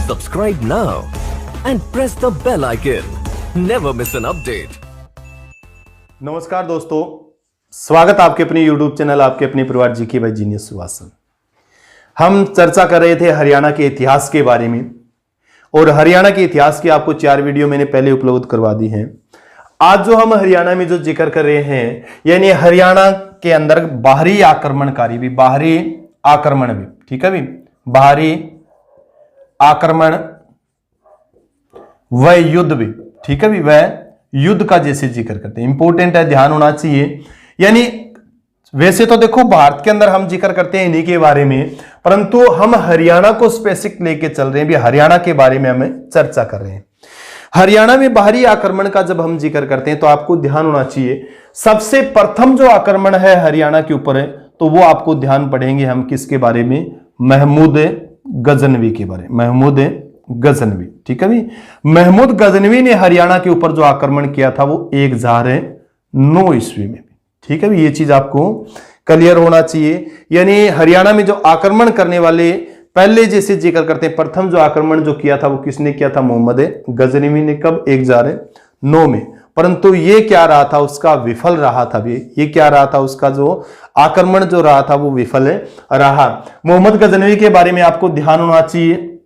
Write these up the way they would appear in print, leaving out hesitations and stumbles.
Subscribe now and press the bell icon. Never miss an update. नमस्कार दोस्तों, स्वागत आपके अपने YouTube चैनल आपके अपने परिवार जी के भाई जीनियस सुभाष। हम चर्चा कर रहे थे हरियाणा के इतिहास के बारे में और हरियाणा के इतिहास की आपको 4 वीडियो मैंने पहले उपलब्ध करवा दी हैं। आज जो हम हरियाणा में जो जिक्र कर रहे हैं, यानी हरियाणा के अंदर बाहरी आक्रमणकारी भी, बाहरी आक्रमण भी, ठीक है भी, बाहरी आक्रमण व युद्ध भी, ठीक है भी, वह युद्ध का जैसे जिक्र करते हैं। इंपॉर्टेंट है, ध्यान होना चाहिए। यानी वैसे तो देखो भारत के अंदर हम जिक्र करते हैं इन्हीं के बारे में, परंतु हम हरियाणा को स्पेसिफिक लेके चल रहे हैं भी, हरियाणा के बारे में हमें चर्चा कर रहे हैं। हरियाणा में बाहरी आक्रमण का जब हम जिक्र करते हैं तो आपको ध्यान होना चाहिए, सबसे प्रथम जो आक्रमण है हरियाणा के ऊपर है तो वो आपको ध्यान पड़ेंगे हम किसके बारे में, महमूद गजनवी के बारे में। महमूद गजनवी, ठीक है भी। महमूद गजनवी ने हरियाणा के ऊपर जो आक्रमण किया था वो 1009 ईस्वी में, ठीक है भी। ये चीज आपको क्लियर होना चाहिए। यानी हरियाणा में जो आक्रमण करने वाले पहले जैसे जिक्र करते हैं, प्रथम जो आक्रमण जो किया था वो किसने किया था, मोहम्मद गजनवी ने। कब? 1009 में। परंतु ये क्या रहा था, उसका विफल रहा था भी। ये क्या रहा था, उसका जो आक्रमण जो रहा था वो विफल रहा। मोहम्मद गजनवी के बारे में आपको ध्यान होना चाहिए।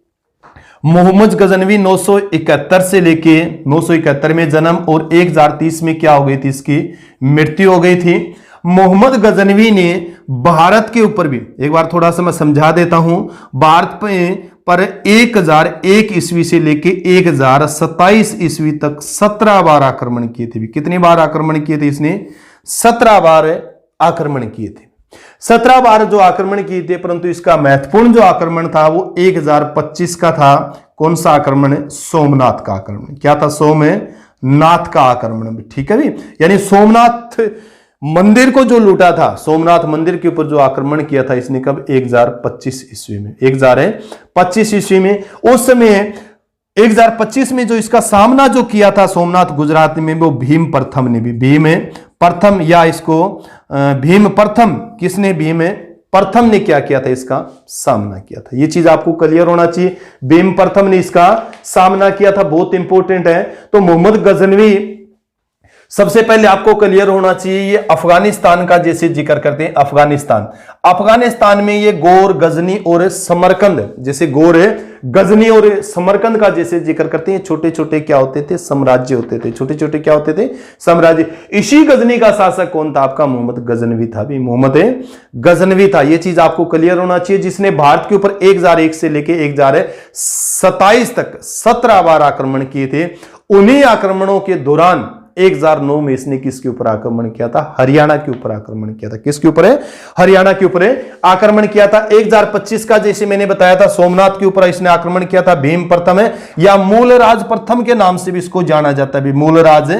मोहम्मद गजनवी 971 से लेके 971 में जन्म और 1030 में क्या हो गई थी, इसकी मृत्यु हो गई थी। मोहम्मद गजनवी ने भारत के ऊपर भी, एक बार थोड़ा सा मैं समझा देता हूं, भारत पर 1001 ईस्वी से लेके 1027 ईस्वी तक 17 बार आक्रमण किए थे। कितनी बार आक्रमण किए थे इसने? 17 बार आक्रमण किए थे। 17 बार जो आक्रमण किए थे, परंतु इसका महत्वपूर्ण जो आक्रमण था वो 1025 का था। कौन सा आक्रमण? सोमनाथ का आक्रमण। क्या था? सोमनाथ का आक्रमण, ठीक है भी। यानी सोमनाथ मंदिर को जो लूटा था, सोमनाथ मंदिर के ऊपर जो आक्रमण किया था इसने कब? 1025 ईस्वी में। 1025 ईस्वी में। उस समय 1025 में जो इसका सामना जो किया था सोमनाथ गुजरात में, वो भीम प्रथम ने भी। भीम प्रथम, या इसको भीम प्रथम, किसने? भीम प्रथम ने क्या किया था, इसका सामना किया था। ये चीज आपको क्लियर होना चाहिए। भीम प्रथम ने इसका सामना किया था, बहुत इंपॉर्टेंट है। तो मोहम्मद गजनवी सबसे पहले आपको क्लियर होना चाहिए, ये अफगानिस्तान का जैसे जिक्र करते हैं। अफगानिस्तान में ये गोर, गजनी और समरकंद, जैसे गोर है, गजनी और समरकंद का जैसे जिक्र करते हैं। छोटे छोटे क्या होते थे? साम्राज्य होते थे। छोटे छोटे क्या होते थे? साम्राज्य। इसी गजनी का शासक कौन था? आपका मोहम्मद गजनवी था भी। मोहम्मद गजनवी था। ये चीज आपको क्लियर होना चाहिए, जिसने भारत के ऊपर 1001 से लेके 1027 तक 17 बार आक्रमण किए थे। उन्हीं आक्रमणों के दौरान 1009 में इसने किसके ऊपर आक्रमण किया था? हरियाणा के ऊपर आक्रमण किया था। किसके ऊपर है? हरियाणा के ऊपर आक्रमण किया था। 1025 का जैसे मैंने बताया था सोमनाथ के ऊपर इसने आक्रमण किया था। भीम प्रथम है, या मूलराज प्रथम के नाम से भी इसको जाना जाता है, मूलराज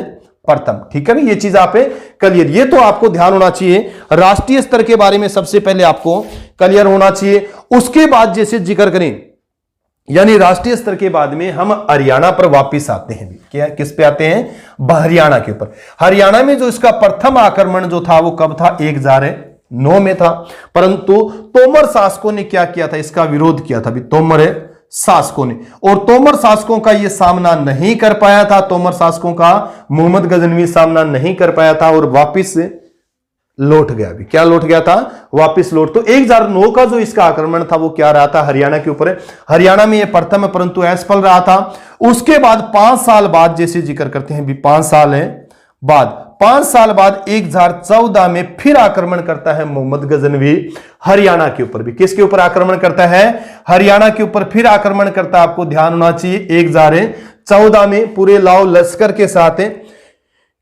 प्रथम, ठीक है। ये चीज आप क्लियर, ये तो आपको ध्यान होना चाहिए। राष्ट्रीय स्तर के बारे में सबसे पहले आपको क्लियर होना चाहिए। उसके बाद जैसे जिक्र करें, यानी राष्ट्रीय स्तर के बाद में हम हरियाणा पर वापस आते हैं। क्या, किस पे आते हैं? हरियाणा के ऊपर। हरियाणा में जो इसका प्रथम आक्रमण जो था वो कब था? 1009 में था। परंतु तोमर शासकों ने क्या किया था? इसका विरोध किया था भी, तोमर शासकों ने। और तोमर शासकों का ये सामना नहीं कर पाया था। तोमर शासकों का मोहम्मद गजनवी सामना नहीं कर पाया था और वापिस लौट गया भी। क्या लौट गया था? वापिस लौट। तो 1009 का जो इसका आक्रमण था वो क्या रहा था? हरियाणा के ऊपर। हरियाणा में ये प्रथम है, परंतु असफल रहा था। उसके बाद 5 साल बाद जैसे जिक्र करते हैं भी, 5 साल बाद 1014 में फिर आक्रमण करता है मोहम्मद गजनवी हरियाणा के ऊपर भी। किसके ऊपर आक्रमण करता है? हरियाणा के ऊपर फिर आक्रमण करता है। आपको ध्यान होना चाहिए 1014 में पूरे लाओ लश्कर के साथ है।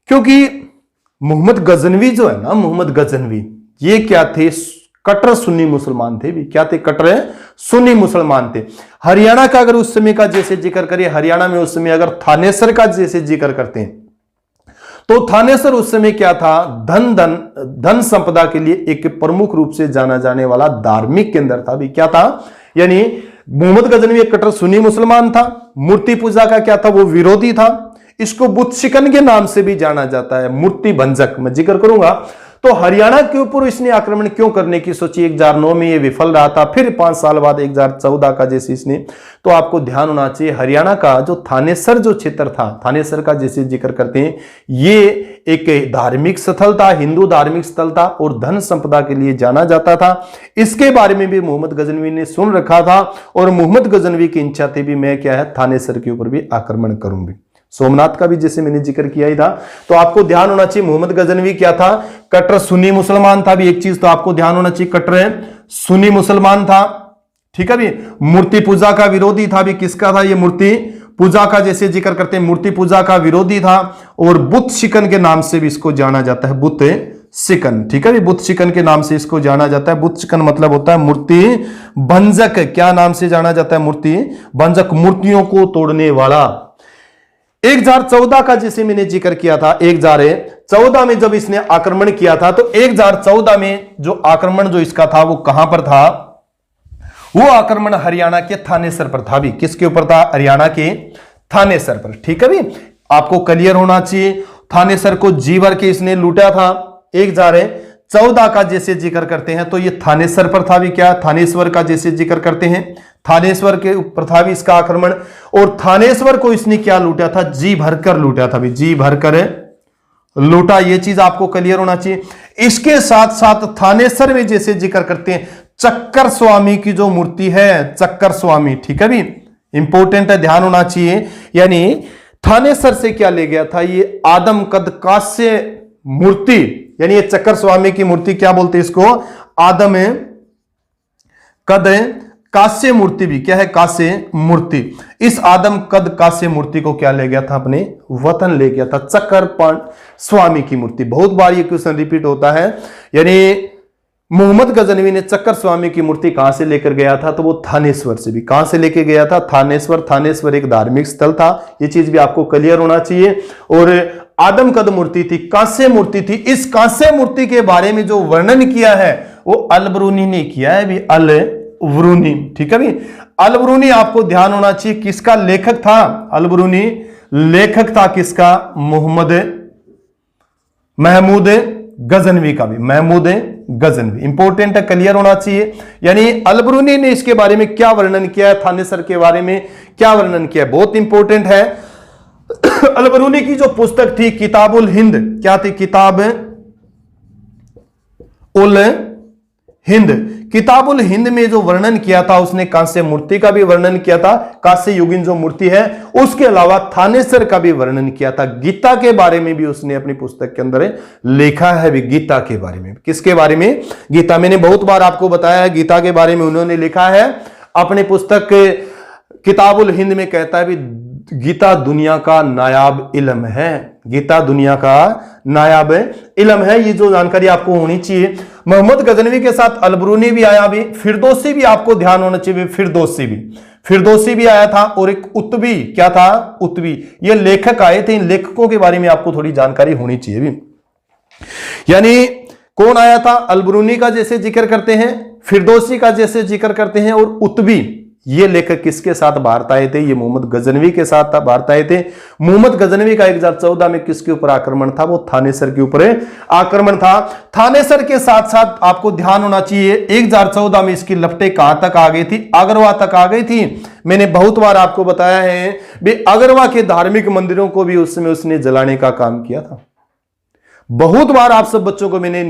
क्योंकि मोहम्मद गजनवी जो है ना, मोहम्मद गजनवी ये क्या थे? कट्टर सुन्नी मुसलमान थे भी। क्या थे? कट्टर सुन्नी मुसलमान थे। हरियाणा का अगर उस समय का जैसे जिक्र करिए, हरियाणा में उस समय अगर थानेसर का जैसे जिक्र करते हैं तो थानेसर उस समय क्या था? धन संपदा के लिए एक प्रमुख रूप से जाना जाने वाला धार्मिक केंद्र था भी। क्या था? यानी मोहम्मद गजनवी एक कट्टर सुन्नी मुसलमान था। मूर्ति पूजा का क्या था? वो विरोधी था। इसको बुत शिकन के नाम से भी जाना जाता है, मूर्ति भंजक, मैं जिक्र करूंगा। तो हरियाणा के ऊपर इसने आक्रमण क्यों करने की सोची? 1009 में ये विफल रहा था, फिर 5 साल बाद 1014 का जैसे इसने, तो आपको ध्यान होना चाहिए हरियाणा का जो थानेसर जो क्षेत्र था, थानेसर का जैसे जिक्र करते हैं, ये एक धार्मिक स्थल था, हिंदू धार्मिक स्थल था और धन संपदा के लिए जाना जाता था। इसके बारे में भी मोहम्मद गजनवी ने सुन रखा था और मोहम्मद गजनवी की इच्छा थी भी मैं क्या है थानेसर के ऊपर भी आक्रमण करूंगी। सोमनाथ का भी जैसे मैंने जिक्र किया ही था। तो आपको ध्यान होना चाहिए मोहम्मद गजनवी क्या था? कट्टर सुन्नी मुसलमान था। भी एक चीज तो आपको ध्यान होना चाहिए, कट्टर सुन्नी मुसलमान था, ठीक है भी। मूर्ति पूजा का विरोधी था। भी किसका था? ये मूर्ति पूजा का जैसे जिक्र करते हैं, मूर्ति पूजा का विरोधी था और बुत शिकन के नाम से भी इसको जाना जाता है, बुत शिकन, ठीक है भी। बुत शिकन के नाम से इसको जाना जाता है। बुत शिकन मतलब होता है मूर्ति भंजक। क्या नाम से जाना जाता है? मूर्ति भंजक, मूर्तियों को तोड़ने वाला। 1014 का जैसे मैंने जिक्र किया था, 1014 में जब इसने आक्रमण किया था, तो 1014 में जो आक्रमण जो इसका था वो कहां पर था? वो आक्रमण हरियाणा के थानेसर पर था। भी किसके ऊपर था? हरियाणा के थानेसर पर, ठीक है भी। आपको क्लियर होना चाहिए, थानेसर को जी भर के इसने लूटा था। 1014 का जैसे जिक्र करते हैं तो ये थानेसर पर था। भी क्या? थानेश्वर का जैसे जिक्र करते हैं, थानेश्वर के ऊपर था भी इसका आक्रमण। और थानेश्वर को इसने क्या लूटा था? जी भरकर लूटा था। भी जी भरकर लूटा, ये चीज आपको क्लियर होना चाहिए। इसके साथ साथ थानेश्वर में जैसे जिक्र करते हैं, चक्कर स्वामी की जो मूर्ति है, चक्कर स्वामी, ठीक है भी, इंपॉर्टेंट है, ध्यान होना चाहिए। यानी थानेश्वर से क्या ले गया था? ये आदम कद कांस्य मूर्ति, यानी ये चक्कर स्वामी की मूर्ति, क्या बोलते हैं इसको? आदम कद कांस्य मूर्ति। भी क्या है? कांस्य मूर्ति। इस आदम कद कांस्य मूर्ति को क्या ले गया था? अपने वतन ले गया था, चक्कर स्वामी की मूर्ति। बहुत बार ये क्वेश्चन रिपीट होता है। यानी मोहम्मद गजनवी ने चक्कर स्वामी की मूर्ति कहां से लेकर गया था? तो वो थानेश्वर से। भी कहां से लेके गया था? थानेश्वर। थानेश्वर एक धार्मिक स्थल था, ये चीज भी आपको क्लियर होना चाहिए। और आदम कद मूर्ति थी, कांस्य मूर्ति थी। इस कांस्य मूर्ति के बारे में जो वर्णन किया है वो अल-बरूनी ने किया है। भी अल-बरूनी, ठीक है भी। अल-बरूनी आपको ध्यान होना चाहिए किसका लेखक था? अल-बरूनी लेखक था किसका? महमूद गजनवी का। भी महमूद गजनवी, इंपॉर्टेंट है, क्लियर होना चाहिए। यानी अल-बरूनी ने इसके बारे में क्या वर्णन किया है, थानेसर के बारे में क्या वर्णन किया है, बहुत इंपॉर्टेंट है। अल-बरूनी की जो पुस्तक थी किताबुल हिंद, क्या थी? किताब उल हिंद। किताबुल हिंद में जो वर्णन किया था उसने कांस्य मूर्ति का भी वर्णन किया था, कांस्य युगीन जो मूर्ति है, उसके अलावा थानेसर का भी वर्णन किया था। गीता के बारे में भी उसने अपनी पुस्तक के अंदर लिखा है। भी गीता के बारे में, किसके बारे में? गीता। मैंने बहुत बार आपको बताया है गीता के बारे में उन्होंने लिखा है अपने पुस्तक किताबुल हिंद में। कहता है भी गीता दुनिया का नायाब इल्म है, गीता दुनिया का नायाब इल्म है। ये जो जानकारी आपको होनी चाहिए। मोहम्मद गजनवी के साथ अल-बरूनी भी आया। भी फिरदौसी भी आपको ध्यान होना चाहिए। फिरदौसी भी आया था। और एक उत्बी, क्या था? उत्बी। ये लेखक आए थे। इन लेखकों के बारे में आपको थोड़ी जानकारी होनी चाहिए भी। यानी कौन आया था? अल-बरूनी का जैसे जिक्र करते हैं, फिरदौसी का जैसे जिक्र करते हैं, और उत्बी। ये लेखक किसके साथ भारत आए थे? ये मोहम्मद गजनवी के साथ भारत आए थे। मोहम्मद गजनवी का 1014 में किसके ऊपर आक्रमण था? वो थानेसर के ऊपर आक्रमण था। थानेसर के साथ साथ आपको ध्यान होना चाहिए 1014 में इसकी लपटें कहां तक आ गई थी? अगरवा तक आ गई थी। मैंने बहुत बार आपको बताया है भी अगरवा के धार्मिक मंदिरों को भी उस समय उसने जलाने का काम किया था। बहुत बार आप सब बच्चों को मैंने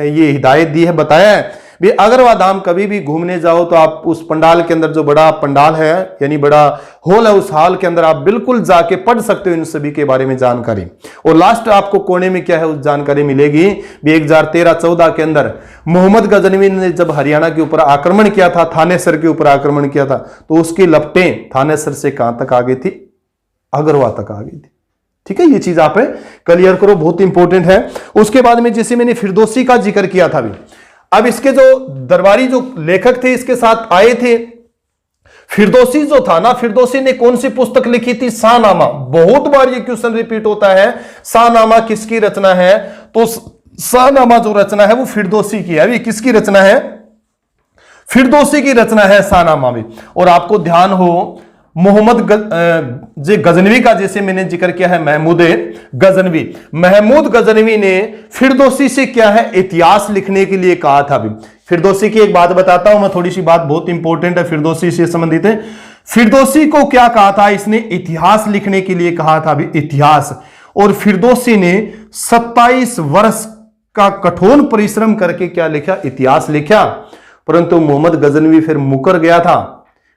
ये हिदायत दी है, बताया है भी अगरवा धाम कभी भी घूमने जाओ तो आप उस पंडाल के अंदर, जो बड़ा पंडाल है यानी बड़ा हॉल है, उस हॉल के अंदर आप बिल्कुल जाके पढ़ सकते हो इन सभी के बारे में जानकारी। और लास्ट आपको कोने में क्या है उस जानकारी मिलेगी भी 1013-14 के अंदर मोहम्मद गजनवी ने जब हरियाणा के ऊपर आक्रमण किया था, थानेसर के ऊपर आक्रमण किया था, तो उसकी लपटें थानेसर से कहां तक आ गई थी? अगरवा तक आ गई थी। ठीक है, ये चीज आप क्लियर करो, बहुत इंपॉर्टेंट है। उसके बाद में जैसे मैंने फिरदौसी का जिक्र किया था भी, अब इसके जो दरबारी जो लेखक थे इसके साथ आए थे। फिरदौसी जो था ना, फिरदौसी ने कौन सी पुस्तक लिखी थी? शाहनामा। बहुत बार ये क्वेश्चन रिपीट होता है, शाहनामा किसकी रचना है? तो शाहनामा जो रचना है वो फिरदौसी की है। अभी किसकी रचना है? फिरदौसी की रचना है शाहनामा भी। और आपको ध्यान हो मोहम्मद गजनवी का जैसे मैंने जिक्र किया है, महमूद गजनवी ने फिरदौसी से क्या है, इतिहास लिखने के लिए कहा था। भी फिरदौसी की एक बात बताता हूं मैं, थोड़ी सी बात बहुत इंपॉर्टेंट है, फिरदौसी से संबंधित है। फिरदौसी को क्या कहा था, इसने इतिहास लिखने के लिए कहा था, भी इतिहास। और फिरदौसी ने 27 वर्ष का कठोर परिश्रम करके क्या लिखा, इतिहास लिखा। परंतु मोहम्मद गजनवी फिर मुकर गया था,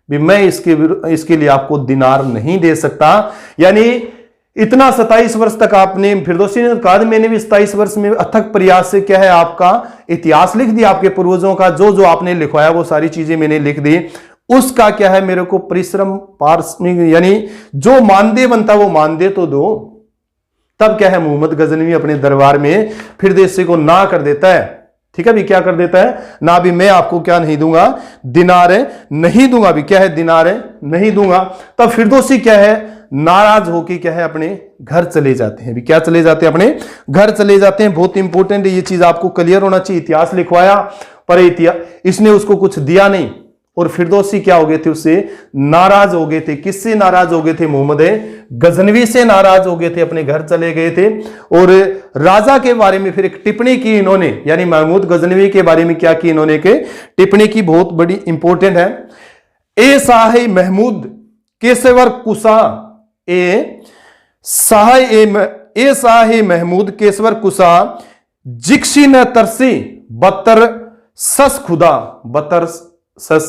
भी मैं इसके लिए आपको दिनार नहीं दे सकता। यानी इतना 27 वर्ष तक आपने, फिरदौसी ने कहा मैंने भी 27 वर्ष में अथक प्रयास से क्या है, आपका इतिहास लिख दिया, आपके पूर्वजों का जो जो आपने लिखवाया वो सारी चीजें मैंने लिख दी, उसका क्या है, मेरे को परिश्रम पारिश्रमिक यानी जो मानदेय बनता वो मानदेय तो दो। तब क्या है, मोहम्मद गजनवी अपने दरबार में फिरदौसी को ना कर देता है। ठीक है भी, क्या कर देता है, ना भी मैं आपको क्या नहीं दूंगा, दिनार नहीं दूंगा, भी क्या है, दिनार नहीं दूंगा। तब फिरदौसी क्या है, नाराज होकर क्या है, अपने घर चले जाते हैं। भी क्या चले जाते हैं, अपने घर चले जाते हैं। बहुत इंपॉर्टेंट है ये चीज, आपको क्लियर होना चाहिए। इतिहास लिखवाया पर इसने उसको कुछ दिया नहीं, और फिरदौसी क्या हो गए थे, उससे नाराज हो गए थे। किससे नाराज हो गए थे, मोहम्मद गजनवी से नाराज हो गए थे, अपने घर चले गए थे। और राजा के बारे में फिर एक टिप्पणी की इन्होंने, यानी महमूद गजनवी के बारे में क्या की इन्होंने, के टिप्पणी की, बहुत बड़ी इंपॉर्टेंट है। ए साहे महमूद केसवर कुसा, ए साहे महमूद केसवर कुसा, जिक्सी न तरसी बत्तर सस खुदा, बत्तर सस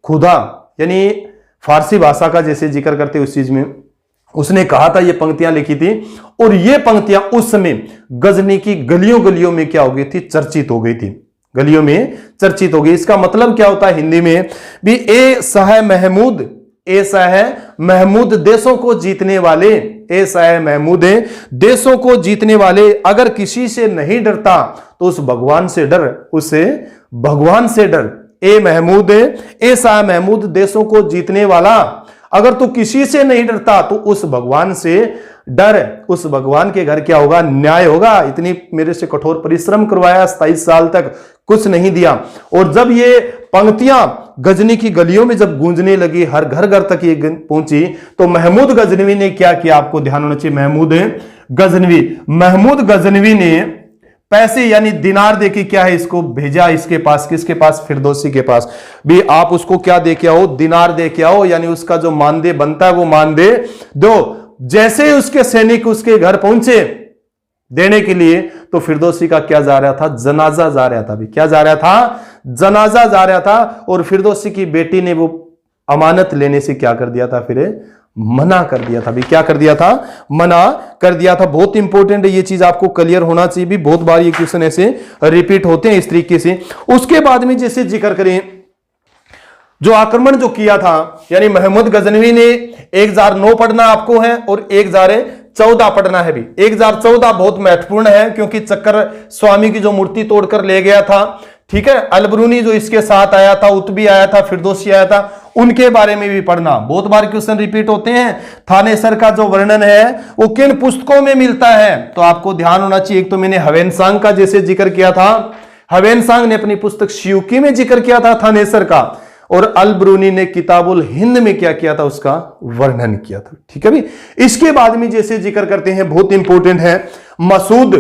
खुदा, यानी फारसी भाषा का जैसे जिक्र करते उस चीज में उसने कहा था, ये पंक्तियां लिखी थी। और ये पंक्तियां उस समय गजनी की गलियों गलियों में क्या हो गई थी, चर्चित हो गई थी, गलियों में चर्चित हो गई। इसका मतलब क्या होता है हिंदी में भी, ऐसा है महमूद देशों को जीतने वाले, ऐसा है महमूद देशों को जीतने वाले, अगर किसी से नहीं डरता तो उस भगवान से डर, उसे भगवान से डर। ए महमूद, ऐसा महमूद देशों को जीतने वाला, अगर तू किसी से नहीं डरता तो उस भगवान से डर, उस भगवान के घर क्या होगा, न्याय होगा। इतनी मेरे से कठोर परिश्रम करवाया, 27 साल तक कुछ नहीं दिया। और जब ये पंक्तियां गजनी की गलियों में जब गूंजने लगी, हर घर घर तक ये पहुंची, तो महमूद गजनवी ने क्या किया, आपको ध्यान होना चाहिए। महमूद गजनवी ने पैसे यानी दिनार देके क्या है, इसको भेजा इसके पास, किसके पास, फिरदौसी के पास। भी आप उसको क्या दे के आओ, दिनार दे के आओ, यानी उसका जो मानदेय बनता है वो मानदेय दो। जैसे ही उसके सैनिक उसके घर पहुंचे देने के लिए, तो फिरदौसी का क्या जा रहा था, जनाजा जा रहा था। भी क्या जा रहा था, जनाजा जा रहा था। और फिरदौसी की बेटी ने वो अमानत लेने से क्या कर दिया था, फिर मना कर दिया था। भी क्या कर दिया था, मना कर दिया था। बहुत इंपॉर्टेंट है ये चीज, आपको क्लियर होना चाहिए। भी बहुत बार ये क्वेश्चन ऐसे रिपीट होते हैं इस तरीके से। उसके बाद में जैसे जिक्र करें, जो आक्रमण जो किया था, यानी महमूद गजनवी ने 1009 पढ़ना आपको है और 1014 पढ़ना है। भी 1014 बहुत महत्वपूर्ण है, क्योंकि चक्कर स्वामी की जो मूर्ति तोड़कर ले गया था, ठीक है, अलबरूनी जो इसके साथ आया था, उतबी आया था, फिरदौसी आया था, उनके बारे में भी पढ़ना। बहुत बार क्वेश्चन रिपीट होते हैं। थानेसर का जो वर्णन है वो किन पुस्तकों में मिलता है, तो आपको ध्यान होना चाहिए। एक तो मैंने हवेनसांग का जैसे जिक्र किया था, हवेनसांग ने अपनी पुस्तक शियुकी में जिक्र किया था थानेसर का, और अलबरूनी ने किताबुल हिंद में क्या किया था, उसका वर्णन किया था। ठीक है भी। इसके बाद में जैसे जिक्र करते हैं, बहुत इंपॉर्टेंट है मसूद।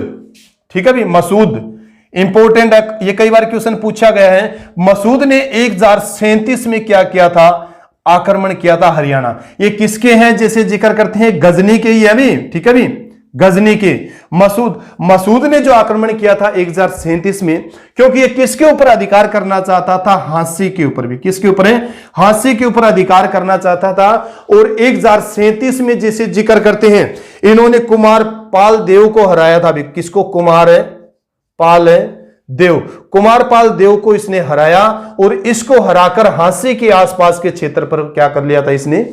ठीक है भी, मसूद इंपॉर्टेंट है, ये कई बार क्वेश्चन पूछा गया है। मसूद ने 1037 में क्या किया था, आक्रमण किया था हरियाणा। ये किसके हैं, जैसे जिक्र करते हैं गजनी के ही है भी। ठीक है भी, गजनी के मसूद ने जो आक्रमण किया था 1037 में, क्योंकि ये किसके ऊपर अधिकार करना चाहता था, हांसी के ऊपर। भी किसके ऊपर है, हांसी के ऊपर अधिकार करना चाहता था। और 1037 में जैसे जिक्र करते हैं, इन्होंने कुमार पाल देव को हराया था। भी किसको, कुमार पाल देव को इसने हराया, और इसको हराकर हांसी के आसपास के क्षेत्र पर क्या कर लिया था, इसने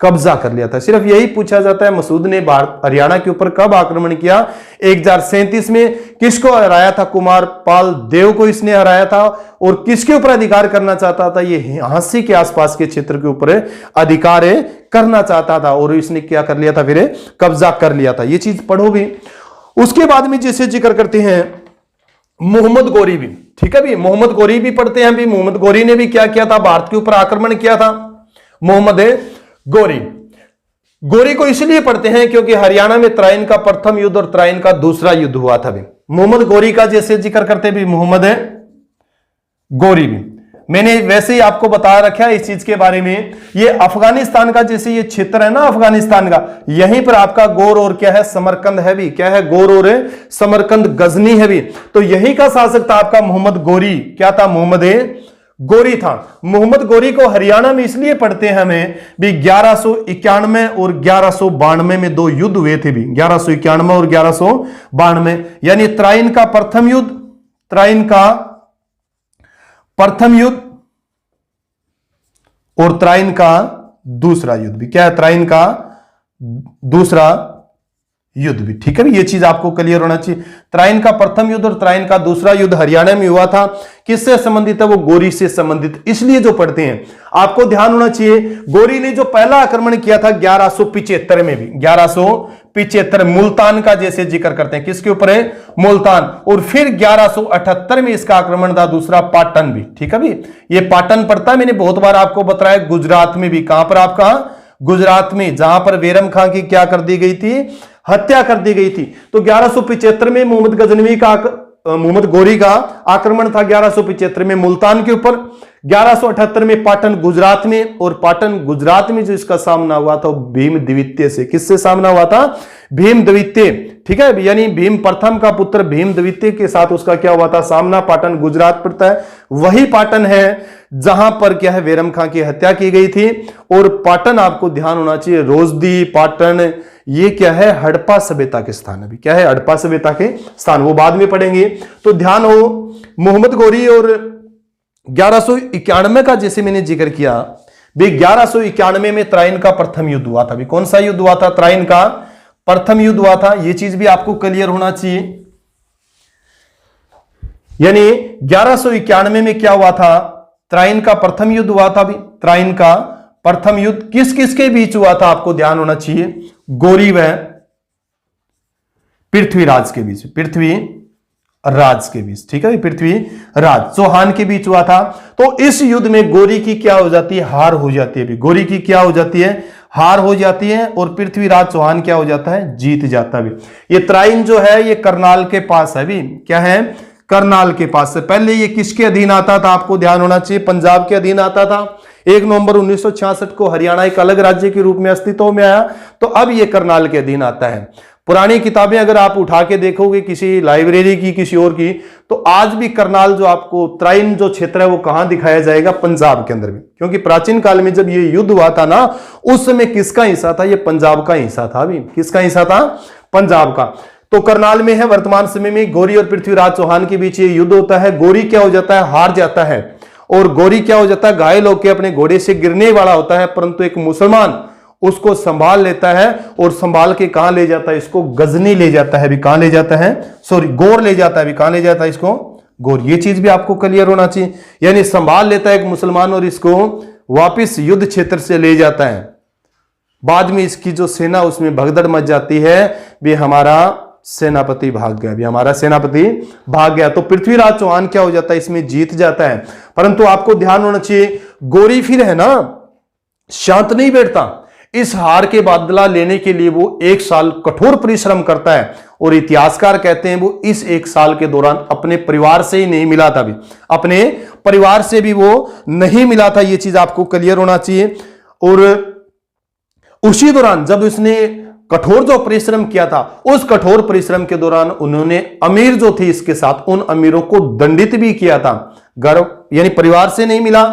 कब्जा कर लिया था। सिर्फ यही पूछा जाता है, मसूद ने हरियाणा के ऊपर कब आक्रमण किया, 1037 में। किसको हराया था, कुमार पाल देव को इसने हराया था। और किसके ऊपर अधिकार करना चाहता था, ये हांसी के आसपास के क्षेत्र के ऊपर अधिकार करना चाहता था, और इसने क्या कर लिया था, फिर कब्जा कर लिया था। ये चीज पढ़ो भी। उसके बाद में जैसे जिक्र करते हैं मोहम्मद गौरी भी। ठीक है भी, मोहम्मद गौरी भी पढ़ते हैं। भी मोहम्मद गौरी ने भी क्या किया था, भारत के ऊपर आक्रमण किया था। मोहम्मद गोरी। गोरी को इसलिए पढ़ते हैं क्योंकि हरियाणा में तराइन का प्रथम युद्ध और तराइन का दूसरा युद्ध हुआ था भी। मोहम्मद गोरी का जैसे जिक्र करते भी मोहम्मद गोरी भी, मैंने वैसे ही आपको बता रखा है इस चीज के बारे में। ये अफगानिस्तान का जैसे ये क्षेत्र है ना अफगानिस्तान का, यहीं पर आपका गोर और क्या है समरकंद है भी, क्या है गोर और समरकंद गजनी है भी। तो यहीं का शासक था आपका मोहम्मद गोरी। क्या था? मोहम्मद गोरी था। मोहम्मद गोरी को हरियाणा में इसलिए पढ़ते हैं हमें भी 1191 और 1192 में दो युद्ध हुए थे भी, 1191 और 1192, यानी तराइन का प्रथम युद्ध, तराइन का प्रथम युद्ध और तराइन का दूसरा युद्ध भी। क्या है? तराइन का दूसरा युद्ध भी। ठीक है, ये चीज आपको क्लियर होना चाहिए। तराइन का प्रथम युद्ध और तराइन का दूसरा युद्ध हरियाणा में हुआ था। किससे संबंधित है? वो गोरी से संबंधित, इसलिए जो पढ़ते हैं आपको ध्यान होना चाहिए। गोरी ने जो पहला आक्रमण किया था 1175 में भी, 1175 मुल्तान का जैसे जिक्र करते हैं, किसके ऊपर है? मुल्तान। और फिर 1178 में इसका आक्रमण था दूसरा, पाटन भी। ठीक है भी, ये पाटन पड़ता है, मैंने बहुत बार आपको बताया, गुजरात में भी। कहां पर? आपका गुजरात में, जहां पर बैरम खां की क्या कर दी गई थी? हत्या कर दी गई थी। तो 1175 में मोहम्मद गोरी का आक्रमण था 1175 में मुल्तान के ऊपर, 1178 में पाटन गुजरात में, और पाटन गुजरात में जो इसका सामना हुआ था भीम द्वितीय से। किससे सामना हुआ था? भीम द्वितीय। ठीक है, यानी भीम प्रथम का पुत्र भीम द्वितीय के साथ उसका क्या हुआ था? सामना। पाटन गुजरात पड़ता है, वही पाटन है जहां पर क्या है बैरम खां की हत्या की गई थी। और पाटन आपको ध्यान होना चाहिए, रोजदी, पाटन, ये क्या है? हड़प्पा सभ्यता के स्थान। अभी क्या है? हड़प्पा सभ्यता के स्थान, वो बाद में पढ़ेंगे। तो ध्यान हो, मोहम्मद गोरी और 1191 का जैसे मैंने जिक्र किया भी, 1191 में तराइन का प्रथम युद्ध हुआ था। भी कौन सा युद्ध हुआ था? तराइन का प्रथम युद्ध हुआ था। यह चीज भी आपको क्लियर होना चाहिए। यानी 1191 में क्या हुआ था? तराइन का प्रथम युद्ध हुआ था। भी तराइन का प्रथम युद्ध किस किस के बीच हुआ था? आपको ध्यान होना चाहिए। गोरी व पृथ्वीराज के बीच, पृथ्वीराज के बीच। ठीक है, पृथ्वीराज चौहान के बीच हुआ था। तो इस युद्ध में गोरी की क्या हो जाती है? हार हो जाती है। भी गोरी की क्या हो जाती है? हार हो जाती है। और पृथ्वीराज चौहान क्या हो जाता है? जीत जाता है। ये तराइन जो है ये करनाल के पास है। भी क्या है? करनाल के पास से। पहले ये किसके अधीन आता था? आपको ध्यान होना चाहिए, पंजाब के अधीन आता था। 1 नवंबर 1966 को हरियाणा एक अलग राज्य के रूप में अस्तित्व में आया, तो अब ये करनाल के अधीन आता है। पुरानी किताबें अगर आप उठा के देखोगे किसी लाइब्रेरी की, किसी और की, तो आज भी करनाल जो आपको तराइन जो क्षेत्र है वो कहां दिखाया जाएगा? पंजाब के अंदर भी। क्योंकि प्राचीन काल में जब ये युद्ध हुआ था ना, उस समय किसका हिस्सा था? ये पंजाब का हिस्सा था। भी किसका हिस्सा था? पंजाब का। तो करनाल में है। वर्तमान समय में गोरी और पृथ्वीराज चौहान के बीच ये युद्ध होता है। गोरी क्या हो जाता है? हार जाता है। और गोरी क्या हो जाता है? घायल होकर अपने घोड़े से गिरने वाला होता है, परंतु एक मुसलमान उसको संभाल लेता है और संभाल के कहां ले जाता है? इसको गजनी ले जाता है। भी कहां ले जाता है? सॉरी, गोर ले जाता है। भी कहां ले जाता है इसको? गोर। ये चीज भी आपको क्लियर होना चाहिए। यानी संभाल लेता है एक मुसलमान और इसको वापिस युद्ध क्षेत्र से ले जाता है। बाद में इसकी जो सेना उसमें भगदड़ मच जाती है, भी हमारा सेनापति भाग गया, भी हमारा सेनापति भाग गया। तो पृथ्वीराज चौहान क्या हो जाता है? इसमें जीत जाता है। परंतु आपको ध्यान होना चाहिए, गोरी फिर है ना शांत नहीं बैठता। इस हार के बदला लेने के लिए वो 1 साल कठोर परिश्रम करता है। और इतिहासकार कहते हैं वो इस 1 साल के दौरान अपने परिवार से ही नहीं मिला था। भी अपने परिवार से भी वो नहीं मिला था। ये चीज आपको क्लियर होना चाहिए। और उसी दौरान जब उसने कठोर जो परिश्रम किया था, उस कठोर परिश्रम के दौरान उन्होंने अमीर जो थे इसके साथ, उन अमीरों को दंडित भी किया था। गर्व यानी परिवार से नहीं मिला,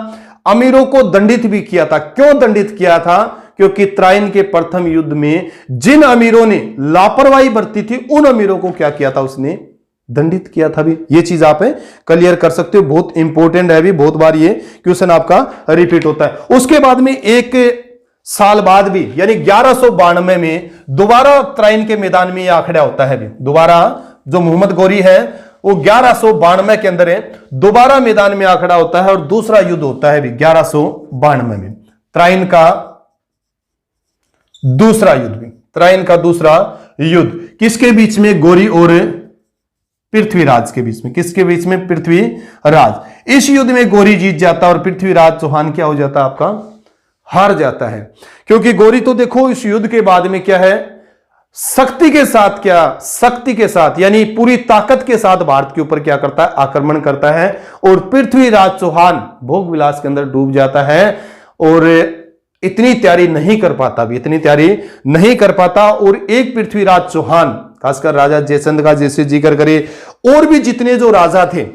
अमीरों को दंडित भी किया था। क्यों दंडित किया था? क्योंकि तराइन के प्रथम युद्ध में जिन अमीरों ने लापरवाही बरती थी, उन अमीरों को क्या किया था? उसने दंडित किया था। भी ये चीज आप क्लियर कर सकते हो, बहुत इंपॉर्टेंट है। भी बहुत बार ये क्वेश्चन आपका रिपीट होता है। उसके बाद में 1 साल बाद भी यानी 1192 में दोबारा तराइन के मैदान में यह आंकड़ा होता है। भी दोबारा जो मोहम्मद गोरी है वो 1192 के अंदर है, दोबारा मैदान में आंकड़ा होता है और दूसरा युद्ध होता है। भी 1192 में तराइन का दूसरा युद्ध, भी तराइन का दूसरा युद्ध किसके बीच में? गोरी और पृथ्वीराज के बीच में। किसके बीच में? पृथ्वीराज। इस युद्ध में गोरी जीत जाता और पृथ्वीराज चौहान क्या हो जाता? आपका हार जाता है। क्योंकि गौरी तो देखो इस युद्ध के बाद में क्या है, शक्ति के साथ, क्या शक्ति के साथ यानी पूरी ताकत के साथ भारत के ऊपर क्या करता है, आक्रमण करता है और पृथ्वीराज चौहान भोग विलास के अंदर डूब जाता है और इतनी तैयारी नहीं कर पाता, भी इतनी तैयारी नहीं कर पाता। और एक पृथ्वीराज चौहान, खासकर राजा जयचंद का जैसे जिक्र करे, और भी जितने जो राजा थे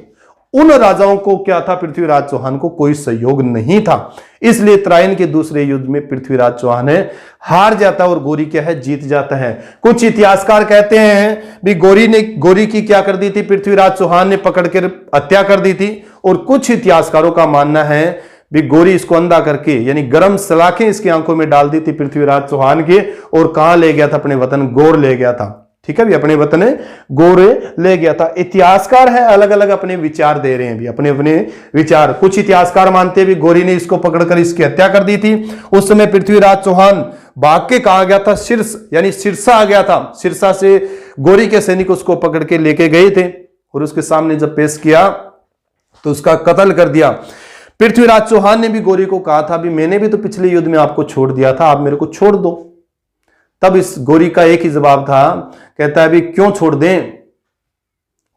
उन राजाओं को क्या था, पृथ्वीराज चौहान को कोई सहयोग नहीं था। इसलिए त्रायन के दूसरे युद्ध में पृथ्वीराज चौहान है हार जाता है और गौरी क्या है, जीत जाता है। कुछ इतिहासकार कहते हैं भी गौरी की क्या कर दी थी, पृथ्वीराज चौहान ने पकड़ कर हत्या कर दी थी। और कुछ इतिहासकारों का मानना है भी गौरी इसको अंधा करके यानी गर्म सलाखें इसकी आंखों में डाल दी थी पृथ्वीराज चौहान के, और कहां ले गया था, अपने वतन गौर ले गया था। ठीक है भी, अपने वतन गौर ले गया था। इतिहासकार है अलग अलग अपने विचार दे रहे हैं भी, अपने अपने विचार। कुछ इतिहासकार मानते हैं भी गौरी ने इसको पकड़कर इसकी हत्या कर दी थी। उस समय पृथ्वीराज चौहान भाग के कहा गया था, शीर्ष यानी सिरसा आ गया था, सिरसा से गौरी के सैनिक उसको पकड़ के लेके गए थे और उसके सामने जब पेश किया तो उसका कत्ल कर दिया। पृथ्वीराज चौहान ने भी गौरी को कहा था भी मैंने भी तो पिछले युद्ध में आपको छोड़ दिया था, आप मेरे को छोड़ दो। तब इस गौरी का एक ही जवाब था, कहता है भी क्यों छोड़ दें।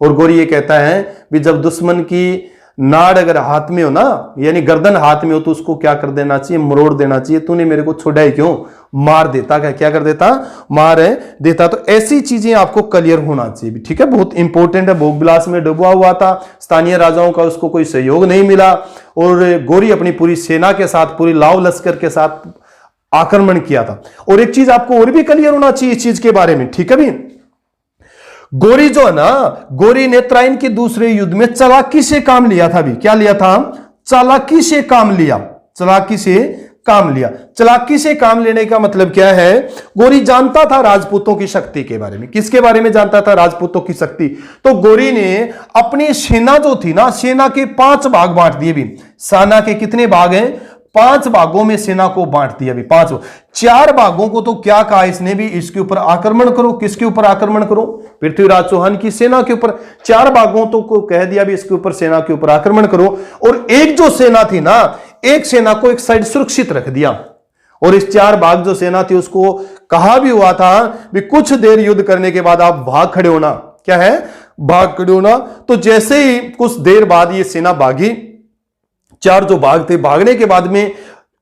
और गौरी ये कहता है भी जब दुश्मन की नाड़ अगर हाथ में हो ना, यानी गर्दन हाथ में हो, तो उसको क्या कर देना चाहिए, मरोड़ देना चाहिए। तूने मेरे को छोड़ा ही क्यों, मार देता, क्या कर देता, मार देता। तो ऐसी चीजें आपको क्लियर होना चाहिए। ठीक है, बहुत इंपॉर्टेंट है। भोग विलास में डूबा हुआ था, स्थानीय राजाओं का उसको कोई सहयोग नहीं मिला और गौरी अपनी पूरी सेना के साथ, पूरी लाव लश्कर के साथ आक्रमण किया था। और एक चीज आपको और भी क्लियर होना चाहिए इस चीज के बारे में। ठीक है भी, गौरी जो है ना, गौरी ने त्राइन के दूसरे युद्ध में चालाकी से काम लिया था भी। क्या लिया था, चालाकी से काम लिया, चालाकी से काम लिया। चालाकी से काम लेने का मतलब क्या है, गौरी जानता था राजपूतों की शक्ति के बारे में। किसके बारे में जानता था, राजपूतों की शक्ति। तो गौरी ने अपनी सेना जो थी ना, सेना के 5 भाग बांट दिए भी। सेना के कितने भाग हैं, 5 भागों में सेना को बांट दिया भी। 5, 4 भागों को तो क्या कहा इसने भी, इसके ऊपर आक्रमण करो। किसके ऊपर आक्रमण करो, पृथ्वीराज चौहान की सेना के ऊपर। 4 भागों तो को कह दिया भी इसके ऊपर, सेना के ऊपर आक्रमण करो। और एक जो सेना थी ना, एक सेना को एक साइड सुरक्षित रख दिया। और इस 4 भाग जो सेना थी उसको कहा भी हुआ था भी कुछ देर युद्ध करने के बाद आप भाग खड़े होना। क्या है, भाग खड़े होना। तो जैसे ही कुछ देर बाद ये सेना भागी, 4 जो भाग थे, भागने के बाद में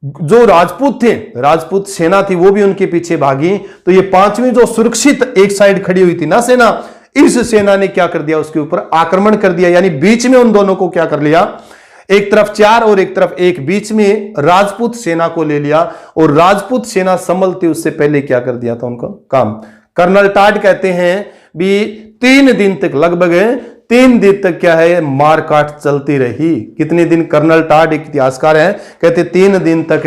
जो राजपूत थे, राजपूत सेना थी, वो भी उनके पीछे भागी। तो ये 5वीं जो सुरक्षित एक साइड खड़ी हुई थी ना सेना, इस सेना ने क्या कर दिया, उसके ऊपर आक्रमण कर दिया। यानी बीच में उन दोनों को क्या कर लिया, एक तरफ 4 और एक तरफ 1, बीच में राजपूत सेना को ले लिया। और राजपूत सेना संभलती उससे पहले क्या कर दिया था उनका काम। कर्नल टाड कहते हैं भी 3 दिन तक, लगभग 3 दिन तक क्या है, मारकाट चलती रही। कितने दिन, कर्नल टाड एक इतिहासकार है, कहते 3 दिन तक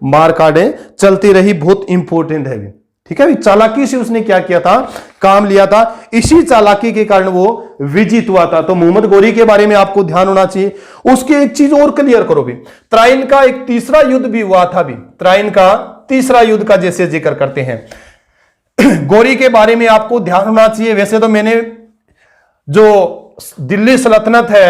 मारकाट चलती रही। बहुत इंपॉर्टेंट है। ठीक है, चालाकी से उसने क्या किया था, काम लिया था। इसी चालाकी के कारण वो विजित हुआ था। तो मोहम्मद गौरी के बारे में आपको ध्यान होना चाहिए। उसकी एक चीज और क्लियर करो भी, त्राइन का एक तीसरा युद्ध भी हुआ था भी। त्राइन का तीसरा युद्ध का जैसे जिक्र करते हैं, गौरी के बारे में आपको ध्यान होना चाहिए। वैसे तो मैंने जो दिल्ली सल्तनत है,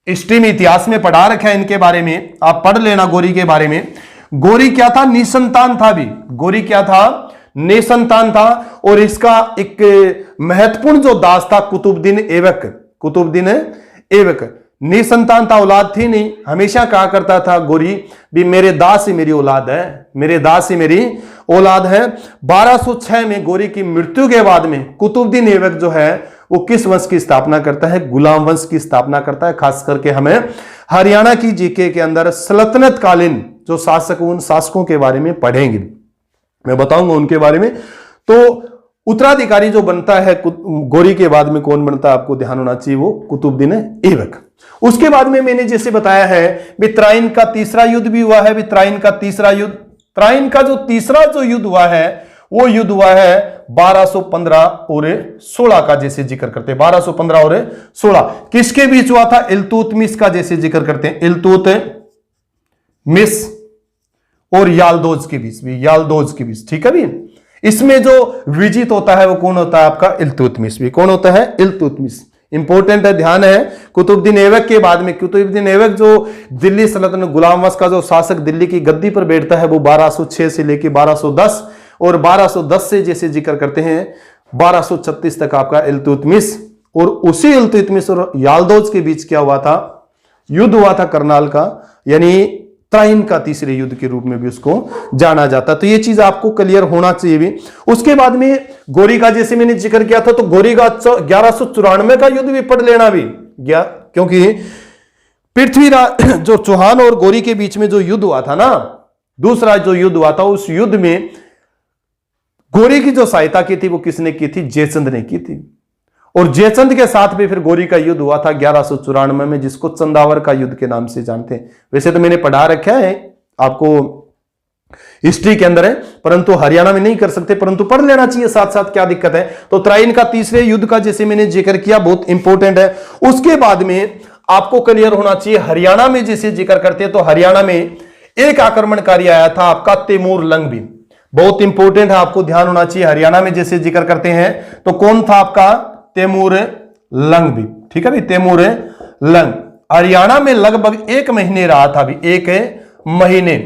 हिस्ट्री में, इतिहास में पढ़ा रखा है इनके बारे में, आप पढ़ लेना गौरी के बारे में। गौरी क्या था, निसंतान था भी। गौरी क्या था, निसंतान था। और इसका एक महत्वपूर्ण जो दास था कुतुबुद्दीन ऐबक। कुतुबुद्दीन ऐबक निसंतान था, औलाद थी नहीं। हमेशा कहा करता था गौरी भी मेरे दास ही मेरी औलाद है, मेरे दास ही मेरी औलाद है। 1206 में गौरी की मृत्यु के बाद में कुतुबुद्दीन ऐबक जो है वो किस वंश की स्थापना करता है, गुलाम वंश की स्थापना करता है। खास करके हमें हरियाणा की जीके के अंदर सल्तनत कालीन जो शासक, उन शासकों के बारे में पढ़ेंगे, मैं बताऊंगा उनके बारे में। तो उत्तराधिकारी जो बनता है गौरी के बाद में, कौन बनता है आपको ध्यान होना चाहिए, वो कुतुबुद्दीन ऐबक। उसके बाद में मैंने जैसे बताया है त्राइन का तीसरा युद्ध भी हुआ है। त्राइन का तीसरा युद्ध, त्राइन का जो तीसरा जो युद्ध हुआ है वो युद्ध हुआ है 1215 और 16 का, जैसे जिक्र करते हैं 1215 और 16। किसके बीच हुआ था, इल्तुतमिश का जैसे जिक्र करते हैं, इल्तुतमिश और याल्दोज के बीच भी, याल्दोज के बीच। ठीक है भी, इसमें जो विजित होता है वो कौन होता है आपका, इल्तुतमिश भी। कौन होता है, इल्तुतमिश। इंपॉर्टेंट है, ध्यान है। कुतुबुद्दीन ऐबक के बाद में, कुतुबुद्दीन ऐबक जो दिल्ली सल्तनत गुलाम वंश का जो शासक दिल्ली की गद्दी पर बैठता है, वो 1206 से लेके 1210 और 1210 से जैसे जिक्र करते हैं 1236 तक आपका इल्तुतमिश, और उसी इल्तुतमिश और याल्दोज के बीच क्या हुआ था, युद्ध हुआ था करनाल का, यानी त्राइन का तीसरे युद्ध के रूप में भी उसको जाना जाता। तो ये चीज आपको क्लियर होना चाहिए भी। उसके बाद में गोरी का जैसे मैंने जिक्र किया था, तो गोरी का 1194 का युद्ध भी पढ़ लेना भी, क्योंकि पृथ्वीराज जो चौहान और गोरी के बीच में जो युद्ध हुआ था ना, दूसरा जो युद्ध हुआ था, उस युद्ध में गोरी की जो सहायता की थी वो किसने की थी, जयचंद ने की थी। और जयचंद के साथ भी फिर गोरी का युद्ध हुआ था 1194 में, जिसको चंदावर का युद्ध के नाम से जानते हैं। वैसे तो मैंने पढ़ा रखा है आपको, हिस्ट्री के अंदर है, परंतु हरियाणा में नहीं कर सकते, परंतु पढ़ लेना चाहिए साथ साथ, क्या दिक्कत है। तो त्राइन का तीसरे युद्ध का जैसे मैंने जिक्र किया, बहुत इंपॉर्टेंट है। उसके बाद में आपको क्लियर होना चाहिए, हरियाणा में जैसे जिक्र करते हैं, तो हरियाणा में एक आक्रमणकारी आया था आपका तैमूर लंग भी, बहुत इंपॉर्टेंट है, आपको ध्यान होना चाहिए। हरियाणा में जैसे जिक्र करते हैं तो कौन था आपका, तैमूर लंग भी, ठीक है भाई, तैमूर लंग हरियाणा में लगभग 1 महीने रहा था भी, 1 महीने।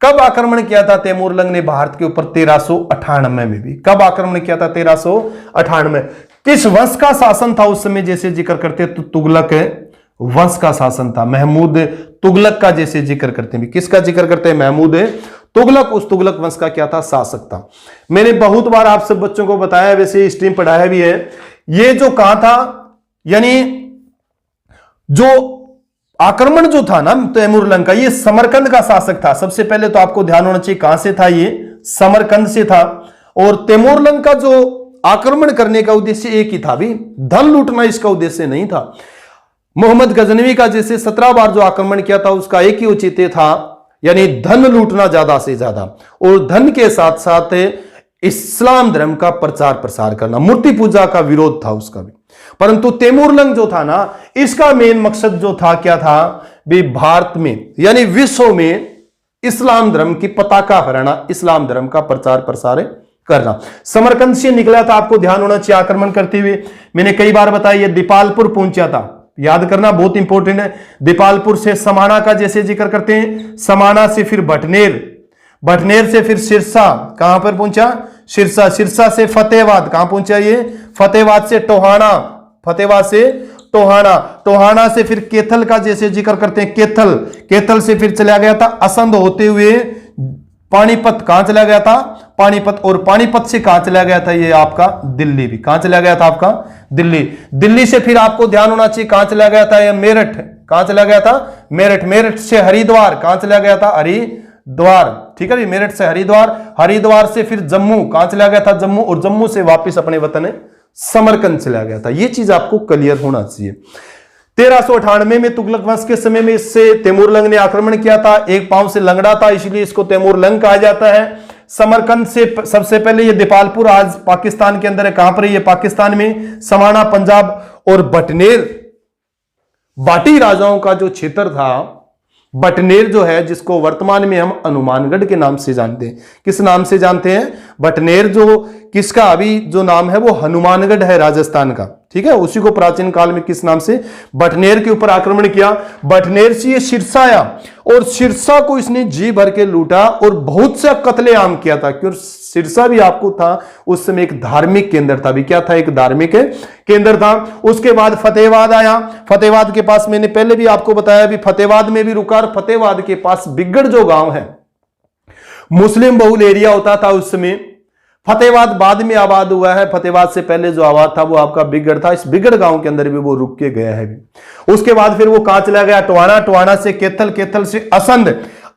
कब आक्रमण किया था तैमूर लंग ने भारत के ऊपर, 1398 में भी। कब आक्रमण किया था, 1398। किस वंश का शासन था उस समय, जैसे जिक्र करते तो तुगलक वंश का शासन था, महमूद तुगलक का जैसे जिक्र करते हैं। किसका जिक्र करते हैं, महमूद तुगलक, उस तुगलक वंश का क्या था, शासक था। मैंने बहुत बार आप सब बच्चों को बताया, वैसे स्ट्रीम पढ़ाया भी है। ये जो कहां था, यानी जो आक्रमण जो था ना तैमूर लंग का, ये समरकंद का शासक था। सबसे पहले तो आपको ध्यान होना चाहिए कहां से था, ये समरकंद से था। और तैमूर लंग का जो आक्रमण करने का उद्देश्य एक ही था भी, धन लूटना इसका उद्देश्य नहीं था। मोहम्मद गजनवी का जैसे 17 बार जो आक्रमण किया था, उसका एक ही औचित्य था, यानी धन लूटना ज्यादा से ज्यादा, और धन के साथ साथ इस्लाम धर्म का प्रचार प्रसार करना, मूर्ति पूजा का विरोध था उसका भी। परंतु तैमूर लंग जो था ना, इसका मेन मकसद जो था क्या था भी, भारत में यानी विश्व में इस्लाम धर्म की पताका फहराना, इस्लाम धर्म का प्रचार प्रसार करना। समरकंद से निकला था, आपको ध्यान होना चाहिए। आक्रमण करते हुए मैंने कई बार बताया, ये दीपालपुर पहुंचा था, याद करना बहुत इंपॉर्टेंट है। दीपालपुर से समाना का जैसे जिक्र करते हैं, समाना से फिर भटनेर, भटनेर से फिर सिरसा, कहां पर पहुंचा, सिरसा, सिरसा से फतेहबाद, कहां पहुंचा ये, फतेहबाद से टोहाना, फतेहबाद से टोहाना, टोहाना से फिर कैथल का जैसे जिक्र करते हैं, कैथल, कैथल से फिर चला गया था असंध होते हुए पानीपत, कहां चला गया था, पानीपत, और पानीपत से कहां चला गया था ये आपका दिल्ली भी, कहां चला गया था आपका दिल्ली। दिल्ली से फिर आपको ध्यान होना चाहिए कहां चला गया था ये मेरठ, कहां चला गया था, मेरठ, मेरठ से हरिद्वार, कहां चला गया था, हरिद्वार, ठीक है, मेरठ से हरिद्वार, हरिद्वार से फिर जम्मू, कहां चला गया था, जम्मू, और जम्मू से वापस अपने वतन समरकंद चला गया था। यह चीज आपको क्लियर होना चाहिए। 1398 में तुगलक वंश के समय में इससे तैमूर लंग ने आक्रमण किया था। एक पांव से लंगड़ा था, इसलिए इसको तैमूर लंग कहा जाता है। समरकंद से सबसे पहले ये दीपालपुर आज पाकिस्तान के अंदर है, कहां पर है ये, पाकिस्तान में। समाना पंजाब, और बटनेर बाटी राजाओं का जो क्षेत्र था, बटनेर जो है, जिसको वर्तमान में हम हनुमानगढ़ के नाम से जानते हैं। किस नाम से जानते हैं, बटनेर, जो किसका अभी जो नाम है वो हनुमानगढ़ है राजस्थान का, ठीक है। उसी को प्राचीन काल में किस नाम से, बटनेर के ऊपर आक्रमण किया। बटनेर से ये सिरसा आया, और सिरसा को इसने जी भर के लूटा और बहुत से कत्लेआम किया था, क्योंकि सिरसा भी आपको था उस समय एक धार्मिक केंद्र था भी, क्या था, एक धार्मिक केंद्र था। उसके बाद फतेहबाद आया, फतेहबाद के पास मैंने पहले भी आपको बताया भी, फतेहबाद में भी रुका। फतेहबाद के पास बिगड़ जो गांव है, मुस्लिम बहुल एरिया होता था उस समय। फतेहबाद बाद में आबाद हुआ है, फतेहबाद से पहले जो आबाद था वो आपका बिगड़ था। इस बिगड़ गांव के अंदर भी वो रुक के गया है भी। उसके बाद फिर वो कहां चला गया, टोहाना, टोहाना से कैथल, कैथल से असंध,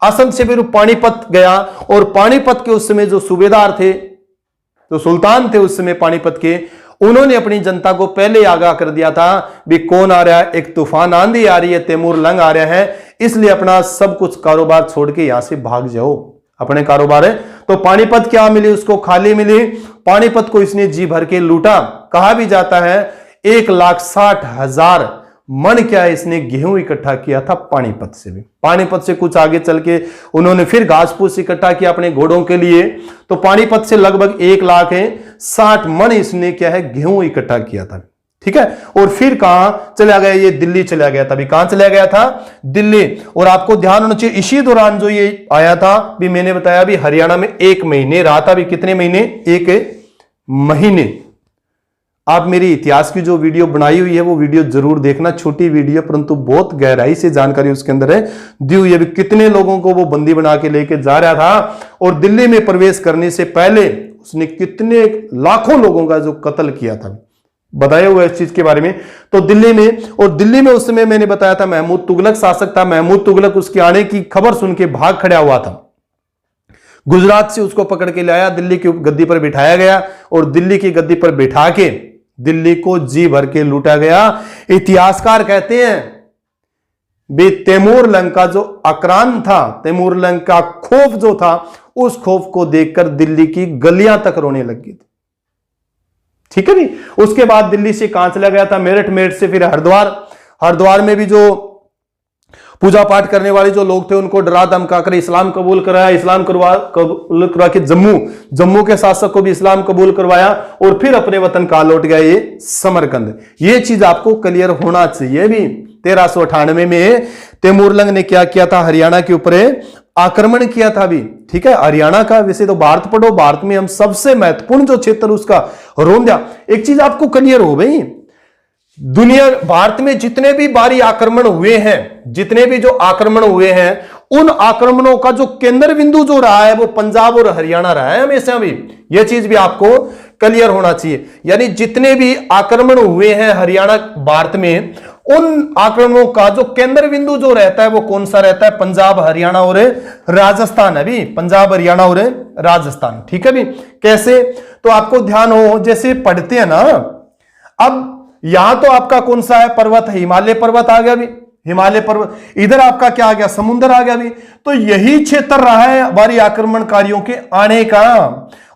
असंध से फिर पानीपत गया। और पानीपत के उस समय जो सूबेदार थे, जो सुल्तान थे उस समय पानीपत के, उन्होंने अपनी जनता को पहले आगाह कर दिया था भी कौन आ रहा है, एक तूफान आंधी आ रही है, तैमूर लंग आ रहा है, इसलिए अपना सब कुछ कारोबार छोड़ के यहां से भाग जाओ, अपने कारोबार है। तो पानीपत क्या मिली उसको, खाली मिली। पानीपत को इसने जी भर के लूटा। कहा भी जाता है 1,60,000 मन क्या है इसने गेहूं इकट्ठा किया था पानीपत से भी। पानीपत से कुछ आगे चल के उन्होंने फिर घास फूस इकट्ठा किया अपने घोड़ों के लिए। तो पानीपत से लगभग 1,60,000 मन इसने क्या है गेहूं इकट्ठा किया था, ठीक है। और फिर कहां चला गया, ये दिल्ली चला गया था। अभी कहां चला गया था, दिल्ली। और आपको ध्यान होना चाहिए इसी दौरान जो ये आया था, भी मैंने बताया भी हरियाणा में 1 महीने रहा था। भी कितने महीने, 1 महीने। आप मेरी इतिहास की जो वीडियो बनाई हुई है वो वीडियो जरूर देखना, छोटी वीडियो परंतु बहुत गहराई से जानकारी उसके अंदर है दी हुई है। भी कितने लोगों को वो बंदी बना के लेके जा रहा था, और दिल्ली में प्रवेश करने से पहले उसने कितने लाखों लोगों का जो कत्ल किया था, बताया हुआ इस चीज के बारे में। तो दिल्ली में, और दिल्ली में उस समय मैंने बताया था महमूद तुगलक शासक था। महमूद तुगलक उसके आने की खबर सुन के भाग खड़ा हुआ था। गुजरात से उसको पकड़ के लाया, दिल्ली की गद्दी पर बिठाया गया, और दिल्ली की गद्दी पर बिठा के दिल्ली को जी भर के लूटा गया। इतिहासकार कहते हैं भी तैमूर लंग का जो आक्रांत था, तैमूर लंग का खौफ जो था, उस खौफ को देखकर दिल्ली की गलियां तक रोने लग गई थी। ठीक है भी। उसके बाद दिल्ली से कहां चला गया था, मेरठ, मेरठ से फिर हरिद्वार। हरिद्वार में भी जो पूजा पाठ करने वाले जो लोग थे उनको डरा धमका कर इस्लाम कबूल कराया। इस्लाम कबूल करवा के जम्मू के शासक को भी इस्लाम कबूल करवाया, और फिर अपने वतन कहां लौट गया, ये समरकंद। ये चीज आपको क्लियर होना चाहिए भी। 1398 में तैमूरलंग ने क्या किया था, हरियाणा के ऊपर आक्रमण किया था भी। ठीक है। हरियाणा का, वैसे तो भारत पढ़ो, भारत में हम सबसे महत्वपूर्ण जो क्षेत्र उसका रोंदिया। एक चीज आपको क्लियर हो गई, दुनिया, भारत में जितने भी बारी आक्रमण हुए हैं, जितने भी जो आक्रमण हुए हैं, उन आक्रमणों का जो केंद्र बिंदु जो रहा है वो पंजाब और हरियाणा रहा है हमेशा भी। यह चीज भी आपको क्लियर होना चाहिए। यानी जितने भी आक्रमण हुए हैं हरियाणा भारत में, उन आक्रमणों का जो केंद्र बिंदु जो रहता है वो कौन सा रहता है, पंजाब, हरियाणा और राजस्थान है भी। पंजाब, हरियाणा और राजस्थान। ठीक है भी। कैसे, तो आपको ध्यान हो, जैसे पढ़ते हैं ना, अब यहां तो आपका कौन सा है, पर्वत है, हिमालय पर्वत आ गया भी, हिमालय पर्वत। इधर आपका क्या आ गया, समुद्र आ गया भी। तो यही क्षेत्र रहा है हमारी आक्रमणकारियों के आने का,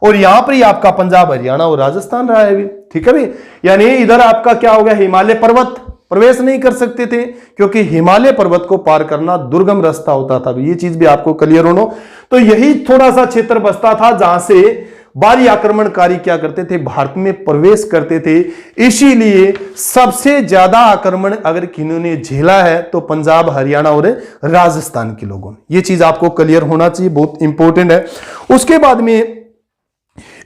और यहां पर ही आपका पंजाब, हरियाणा और राजस्थान रहा है भी। ठीक है भी। यानी इधर आपका क्या हो गया, हिमालय पर्वत प्रवेश नहीं कर सकते थे, क्योंकि हिमालय पर्वत को पार करना दुर्गम रास्ता होता था। ये चीज भी आपको क्लियर होना। तो यही थोड़ा सा क्षेत्र बचता था जहां से बाहरी आक्रमणकारी क्या करते थे, भारत में प्रवेश करते थे। इसीलिए सबसे ज्यादा आक्रमण अगर किन्होंने झेला है तो पंजाब, हरियाणा और राजस्थान के लोगों ने। यह चीज आपको क्लियर होना चाहिए, बहुत इंपॉर्टेंट है। उसके बाद में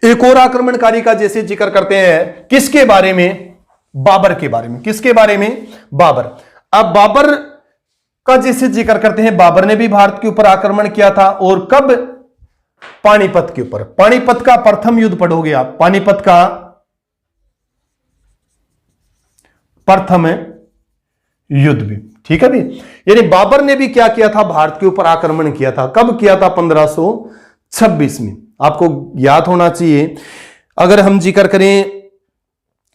एक और आक्रमणकारी का जैसे जिक्र करते हैं, किसके बारे में, बाबर के बारे में। किसके बारे में, बाबर। अब बाबर का जैसे जिक्र करते हैं, बाबर ने भी भारत के ऊपर आक्रमण किया था, और कब, पानीपत के ऊपर। पानीपत का प्रथम युद्ध पढ़ोगे आप, पानीपत का प्रथम युद्ध भी। ठीक है भी। यानी बाबर ने भी क्या किया था, भारत के ऊपर आक्रमण किया था। कब किया था, 1526 में। आपको याद होना चाहिए। अगर हम जिक्र करें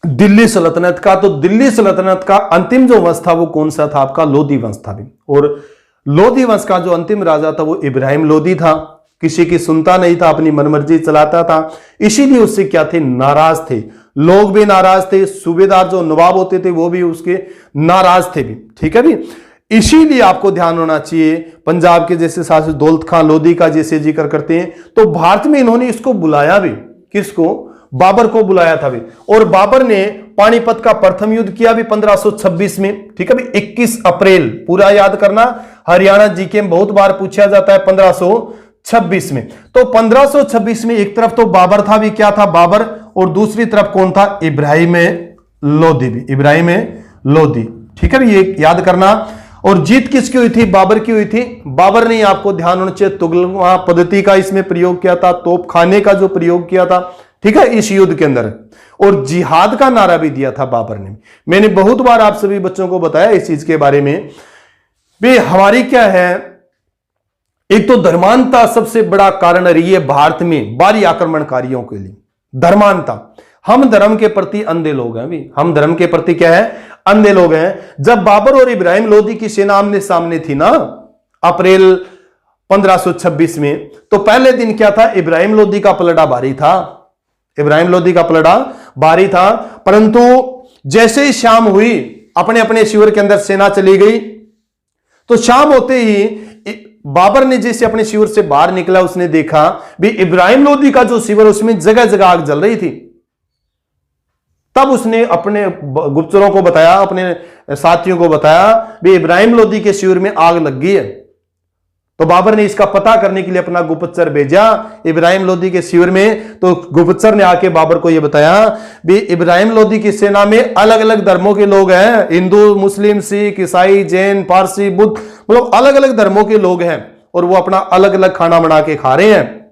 दिल्ली सल्तनत का, तो दिल्ली सल्तनत का अंतिम जो वंश था वो कौन सा था, आपका लोधी वंश था भी। और लोधी वंश का जो अंतिम राजा था वो इब्राहिम लोधी था। किसी की सुनता नहीं था, अपनी मनमर्जी चलाता था। इसीलिए उससे क्या थे, नाराज थे। लोग भी नाराज थे, सूबेदार जो नवाब होते थे वो भी उसके नाराज थे भी। ठीक है भी। इसीलिए आपको ध्यान होना चाहिए, पंजाब के जैसे शासक दौलत खां लोधी का जैसे जिक्र करते हैं, तो भारत में इन्होंने इसको बुलाया भी, किसको, बाबर को बुलाया था भी। और बाबर ने पानीपत का प्रथम युद्ध किया भी 1526 में। ठीक है भी। 21 अप्रैल, पूरा याद करना, हरियाणा जीके में बहुत बार पूछा जाता है। 1526 में, तो 1526 में एक तरफ तो बाबर था भी, क्या था, बाबर, और दूसरी तरफ कौन था, इब्राहिम लोधी भी, इब्राहिम लोधी। ठीक है भी, ये याद करना। और जीत किसकी हुई थी, बाबर की हुई थी। बाबर ने, आपको ध्यान होना चाहिए, तुगलक पद्धति का इसमें प्रयोग किया था, तोप खाने का जो प्रयोग किया था, ठीक है, इस युद्ध के अंदर। और जिहाद का नारा भी दिया था बाबर ने। मैंने बहुत बार आप सभी बच्चों को बताया इस चीज के बारे में भी। हमारी क्या है, एक तो धर्मांधता सबसे बड़ा कारण रही है भारत में बाहरी आक्रमणकारियों के लिए, धर्मांधता। हम धर्म के प्रति अंधे लोग हैं भी, हम धर्म के प्रति क्या है, अंधे लोग हैं। जब बाबर और इब्राहिम लोधी की सेना आमने सामने थी ना, अप्रैल 1526 में, तो पहले दिन क्या था, इब्राहिम लोधी का पलड़ा भारी था, इब्राहिम लोधी का पलड़ा भारी था। परंतु जैसे ही शाम हुई, अपने अपने शिविर के अंदर सेना चली गई, तो शाम होते ही बाबर ने जैसे अपने शिविर से बाहर निकला, उसने देखा भी इब्राहिम लोधी का जो शिविर, उसमें जगह जगह आग जल रही थी। तब उसने अपने गुप्तचरों को बताया, अपने साथियों को बताया भी इब्राहिम लोदी के शिविर में आग लग गई है। तो बाबर ने इसका पता करने के लिए अपना गुप्तचर भेजा इब्राहिम लोदी के शिविर में। तो गुप्तचर ने आके बाबर को यह बताया भी इब्राहिम लोदी की सेना में अलग अलग धर्मों के लोग हैं, हिंदू, मुस्लिम, सिख, ईसाई, जैन, पारसी, बुद्ध, मतलब अलग अलग धर्मों के लोग हैं और वो अपना अलग अलग खाना बना के खा रहे हैं,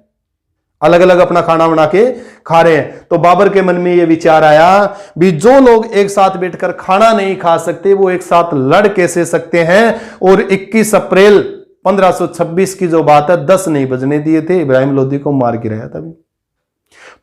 अलग अलग अपना खाना बना के खा रहे हैं। तो बाबर के मन में यह विचार आया भी जो लोग एक साथ बैठकर खाना नहीं खा सकते वो एक साथ लड़ कैसे सकते हैं। और 21 अप्रैल 1526 की जो बात है 10 नहीं बजने दिए थे, इब्राहिम लोदी को मार गिराया था भी।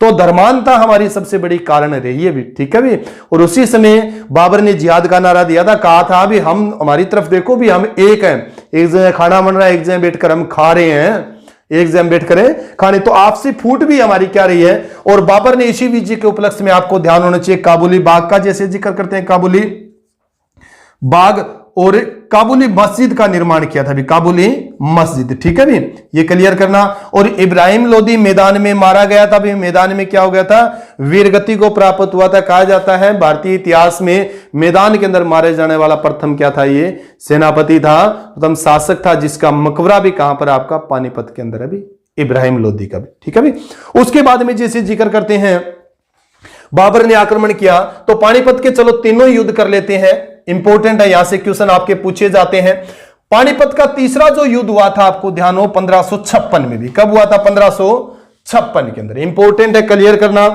तो धर्मांता हमारी सबसे बड़ी कारण रही है भी, ठीक है भी। और उसी समय बाबर ने जिहाद का नारा दिया था, कहा था भी हम हमारी तरफ देखो भी हम एक हैं, एक जगह खाना बन रहा है, एक जगह बैठकर हम खा रहे हैं, एक जगह बैठकर खाने। तो आपसी फूट भी हमारी क्या रही है। और बाबर ने इसी विजय के उपलक्ष्य में आपको ध्यान होना चाहिए काबुली बाग का, जैसे जिक्र करते हैं काबुली बाग, और काबुली मस्जिद का निर्माण किया था भी, काबुली मस्जिद, ठीक है भी, ये क्लियर करना। और इब्राहिम लोदी मैदान में मारा गया था भी। मैदान में क्या हो गया था, वीरगति को प्राप्त हुआ था। कहा जाता है भारतीय इतिहास में मैदान के अंदर मारे जाने वाला प्रथम क्या था, ये सेनापति था, प्रथम शासक था, जिसका मकबरा भी कहां पर आपका पानीपत के अंदर है भी, इब्राहिम लोदी का भी, ठीक है भी। उसके बाद में जैसे जिक्र करते हैं बाबर ने आक्रमण किया तो पानीपत के चलो तीनों युद्ध कर लेते हैं, इंपॉर्टेंट है, यहां से क्वेश्चन आपके पूछे जाते हैं। पानीपत का तीसरा जो युद्ध हुआ था आपको ध्यान हो 1556 में भी। कब हुआ था, 1556 के अंदर, इंपॉर्टेंट है, क्लियर करना।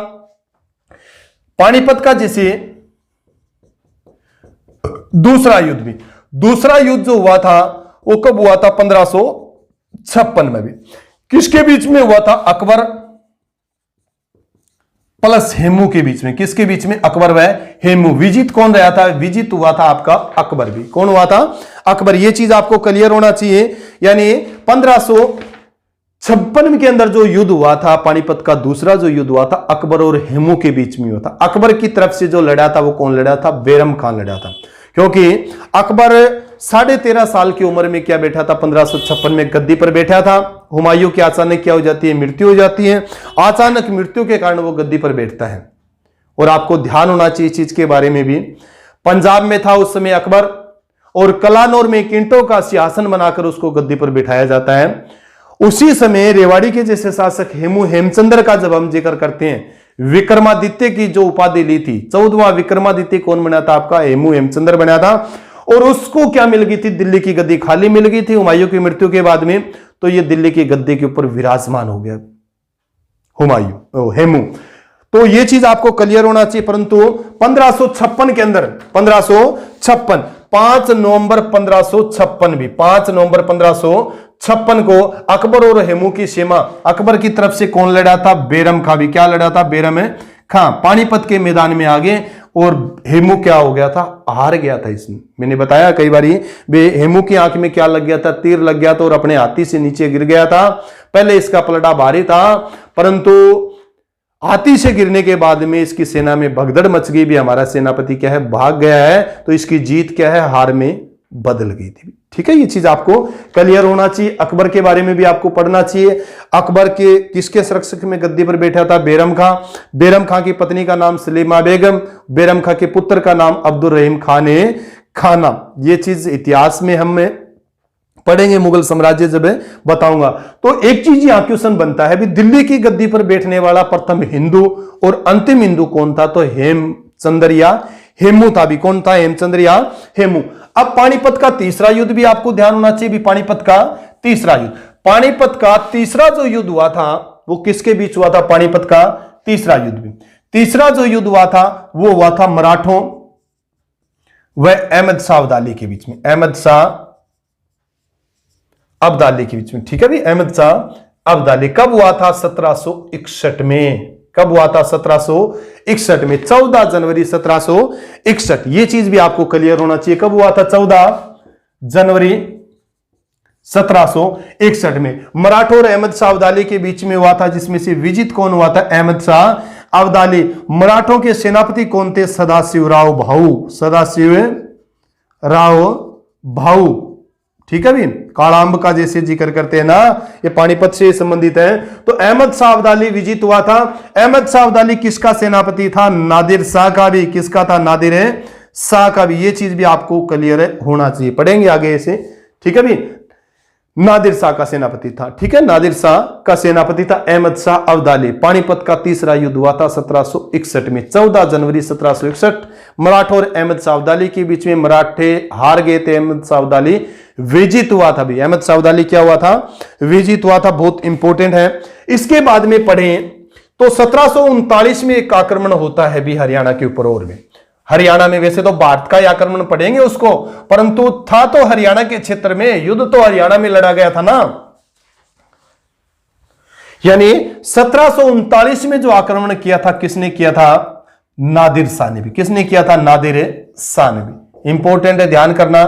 पानीपत का जैसे दूसरा युद्ध भी, दूसरा युद्ध जो हुआ था वो कब हुआ था, 1556 में भी। किसके बीच में हुआ था, अकबर प्लस हेमू के बीच में। किसके बीच में, अकबर व हेमू। विजित कौन रहा था, विजित हुआ था आपका अकबर भी। कौन हुआ था, अकबर। ये चीज आपको क्लियर होना चाहिए। यानी 1556 के अंदर जो युद्ध हुआ था, पानीपत का दूसरा जो युद्ध हुआ था, अकबर और हेमू के बीच में हुआ था। अकबर की तरफ से जो लड़ा था वो कौन लड़ा था, बैरम खान लड़ा था। क्योंकि अकबर 13.5 साल की उम्र में क्या बैठा था, 1556 में गद्दी पर बैठा था। हुमायूं की अचानक क्या हो जाती है, मृत्यु हो जाती है। अचानक मृत्यु के कारण वो गद्दी पर बैठता है। और आपको ध्यान होना चाहिए इस चीज के बारे में भी। पंजाब में था उस समय अकबर, और कलानौर में ईंटों का सिंहासन बनाकर उसको गद्दी पर बिठाया जाता है। उसी समय रेवाड़ी के जैसे शासक हेमू हेमचंद्र का जब हम जिक्र करते हैं, विक्रमादित्य की जो उपाधि ली थी, 14वां विक्रमादित्य कौन बना था आपका, हेमू हेमचंद्र बना था। और उसको क्या मिल गई थी, दिल्ली की गद्दी खाली मिल गई थी हुमायूं की मृत्यु के बाद में। तो ये दिल्ली की गद्दी के ऊपर विराजमान हो गया हुमायूं, हेमू। तो ये चीज आपको क्लियर होना चाहिए। परंतु 1556 के अंदर, 1556, 5 नवंबर 1556 भी, 5 नवंबर 1556 को अकबर और हेमू की सीमा, अकबर की तरफ से कौन लड़ा था, बैरम खां भी। क्या लड़ा था, बैरम खां पानीपत के मैदान में आगे। और हेमू क्या हो गया था, हार गया था। इसमें मैंने बताया कई बार, हेमू की आंख में क्या लग गया था, तीर लग गया था और अपने हाथी से नीचे गिर गया था। पहले इसका पलटा भारी था, परंतु हाथी से गिरने के बाद में इसकी सेना में भगदड़ मच गई भी, हमारा सेनापति क्या है, भाग गया है। तो इसकी जीत क्या है, हार में बदल गई थी। ठीक है, ये चीज आपको क्लियर होना चाहिए। अकबर के बारे में भी आपको पढ़ना चाहिए। अकबर के किसके संरक्षक में गद्दी पर बैठा था, बैरम खां। बैरम खां की पत्नी का नाम सलीमा बेगम, बैरम खां के पुत्र का नाम अब्दुल रहीम खान खाना। ये चीज इतिहास में हम पढ़ेंगे, मुगल साम्राज्य जब बताऊंगा। तो एक चीज यहां क्वेश्चन बनता है भी, दिल्ली की गद्दी पर बैठने वाला प्रथम हिंदू और अंतिम हिंदू कौन था, तो हेमचंद्र या हेमू था भी। कौन था, हेमचंद्र या हेमू। अब पानीपत का तीसरा युद्ध भी आपको ध्यान होना चाहिए भी, पानीपत का तीसरा युद्ध। पानीपत का तीसरा जो युद्ध हुआ था वो किसके बीच हुआ था, पानीपत का तीसरा युद्ध भी। तीसरा जो युद्ध हुआ था वो हुआ था मराठों व अहमद शाह अब्दाली के बीच में, अहमद शाह अब्दाली के बीच में। ठीक है भी, अहमद शाह अब्दाली। कब हुआ था, 1761 में। कब हुआ था, 1761 में, 14 जनवरी 1761। ये चीज भी आपको क्लियर होना चाहिए। कब हुआ था, 14 जनवरी 1761 में मराठों और अहमद शाह अब्दाली के बीच में हुआ था, जिसमें से विजित कौन हुआ था, अहमद शाह अब्दाली। मराठों के सेनापति कौन थे, सदाशिवराव भाऊ, सदाशिवराव भाऊ। ठीक है भी, काड़ांब का जैसे जिक्र करते हैं ना, ये पानीपत से संबंधित है। तो अहमद शाह अब्दाली विजित हुआ था। अहमद शाह अब्दाली किसका सेनापति था? नादिर शाह का भी। किसका था? नादिर शाह का भी। ये चीज भी आपको क्लियर होना चाहिए, पढ़ेंगे आगे इसे, ठीक है भी। नादिर शाह का सेनापति था, ठीक है, नादिर शाह का सेनापति था अहमद शाह अब्दाली। पानीपत का तीसरा युद्ध हुआ था 1761 में, 14 जनवरी 1761। मराठा और अहमद शाह अब्दाली के बीच में मराठे हार गए थे, अहमद शाह अब्दाली विजित हुआ था भी। अहमद शाह अब्दाली क्या हुआ था? विजित हुआ था, बहुत इंपॉर्टेंट है। इसके बाद में पढ़ें तो 1739 में एक आक्रमण होता है भी हरियाणा के ऊपर। और में हरियाणा में, वैसे तो भारत का ही आक्रमण पढ़ेंगे उसको, परंतु था तो हरियाणा के क्षेत्र में, युद्ध तो हरियाणा में लड़ा गया था ना। यानी 1739 में जो आक्रमण किया था, किसने किया था? नादिर शाह ने भी। किसने किया था? नादिर शाह ने भी। इंपॉर्टेंट है, ध्यान करना।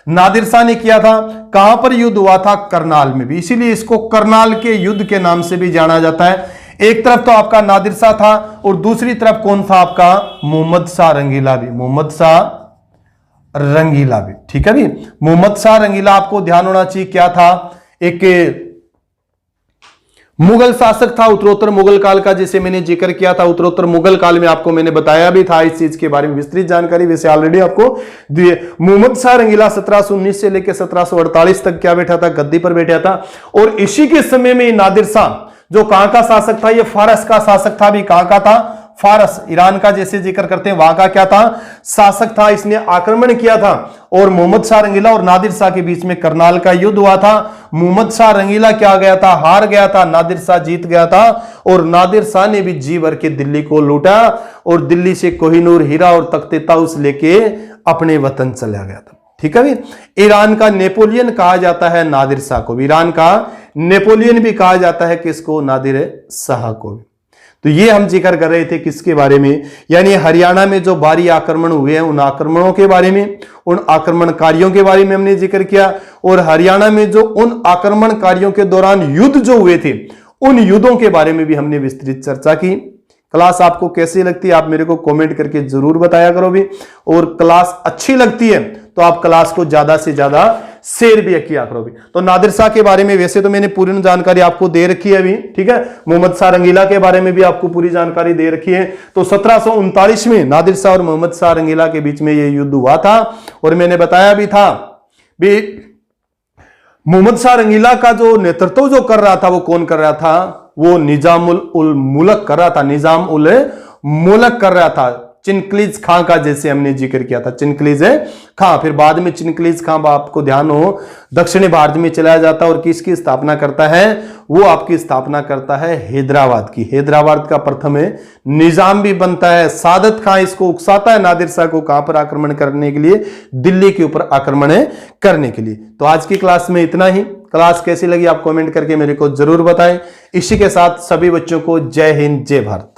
नादिर शाह ने किया था। कहां पर युद्ध हुआ था? करनाल में भी, इसीलिए इसको करनाल के युद्ध के नाम से भी जाना जाता है। एक तरफ तो आपका नादिर शाह था और दूसरी तरफ कौन था? आपका मोहम्मद शाह रंगीला भी। मोहम्मद शाह रंगीला भी, ठीक है भी। मोहम्मद शाह रंगीला आपको ध्यान होना चाहिए क्या था? एक मुगल शासक था उत्तरोत्तर मुगल काल का, जिसे मैंने जिक्र किया था। उत्तरोत्तर मुगल काल में आपको मैंने बताया भी था इस चीज के बारे में, विस्तृत जानकारी वैसे ऑलरेडी आपको दिए। मोहम्मद शाह रंगीला 1719 से लेकर 1748 तक क्या बैठा था? गद्दी पर बैठा था। और इसी के समय में नादिर शाह जो कहां का शासक था? ये फारस का शासक था भी। कहां का था? फारस, ईरान का जैसे जिक्र करते हैं, वहां का क्या था? शासक था। इसने आक्रमण किया था और मोहम्मद शाह रंगीला और नादिर शाह के बीच में करनाल का युद्ध हुआ था। मोहम्मद शाह रंगीला क्या गया था? हार गया था। नादिर शाह जीत गया था और नादिर शाह ने भी जी भर के दिल्ली को लूटा और दिल्ली से कोहिनूर, हीरा और तख्ते ताउस लेके अपने वतन चला गया था, ठीक है भी। ईरान का नेपोलियन कहा जाता है नादिर शाह को भी। ईरान का नेपोलियन भी कहा जाता है किसको? नादिर शाह को भी। तो ये हम जिक्र कर रहे थे किसके बारे में? यानी हरियाणा में जो भारी आक्रमण हुए हैं, उन आक्रमणों के बारे में, उन आक्रमणकारियों के बारे में हमने जिक्र किया। और हरियाणा में जो उन आक्रमणकारियों के दौरान युद्ध जो हुए थे, उन युद्धों के बारे में भी हमने विस्तृत चर्चा की। क्लास आपको कैसी लगती है आप मेरे को कमेंट करके जरूर बताया करो भी। और क्लास अच्छी लगती है तो आप क्लास को ज्यादा से ज्यादा शेयर भी किया करो भी। तो नादिर शाह के बारे में वैसे तो मैंने पूरी जानकारी आपको दे रखी है अभी, ठीक है। मोहम्मद शाह रंगीला के बारे में भी आपको पूरी जानकारी दे रखी है। तो 1739 में नादिर शाह और मोहम्मद शाह रंगीला के बीच में यह युद्ध हुआ था। और मैंने बताया भी था भी मोहम्मद शाह रंगीला का जो नेतृत्व जो कर रहा था वो कौन कर रहा था? वो निजाम उल मुल्क कर रहा था। निजाम उल मुल्क कर रहा था। चिनक्लीज खां का जैसे हमने जिक्र किया था, चिनक्लीज खां। फिर बाद में चिनक्लीज खां आपको ध्यान हो दक्षिणी भारत में चला जाता है और किसकी स्थापना करता है? वो आपकी स्थापना करता है हैदराबाद की। हैदराबाद का प्रथम निजाम भी बनता है। सादत खां इसको उकसाता है नादिर शाह को, कहां पर आक्रमण करने के लिए? दिल्ली के ऊपर आक्रमण करने के लिए। तो आज की क्लास में इतना ही। क्लास कैसी लगी आप कमेंट करके मेरे को जरूर बताएं। इसी के साथ सभी बच्चों को जय हिंद, जय भारत।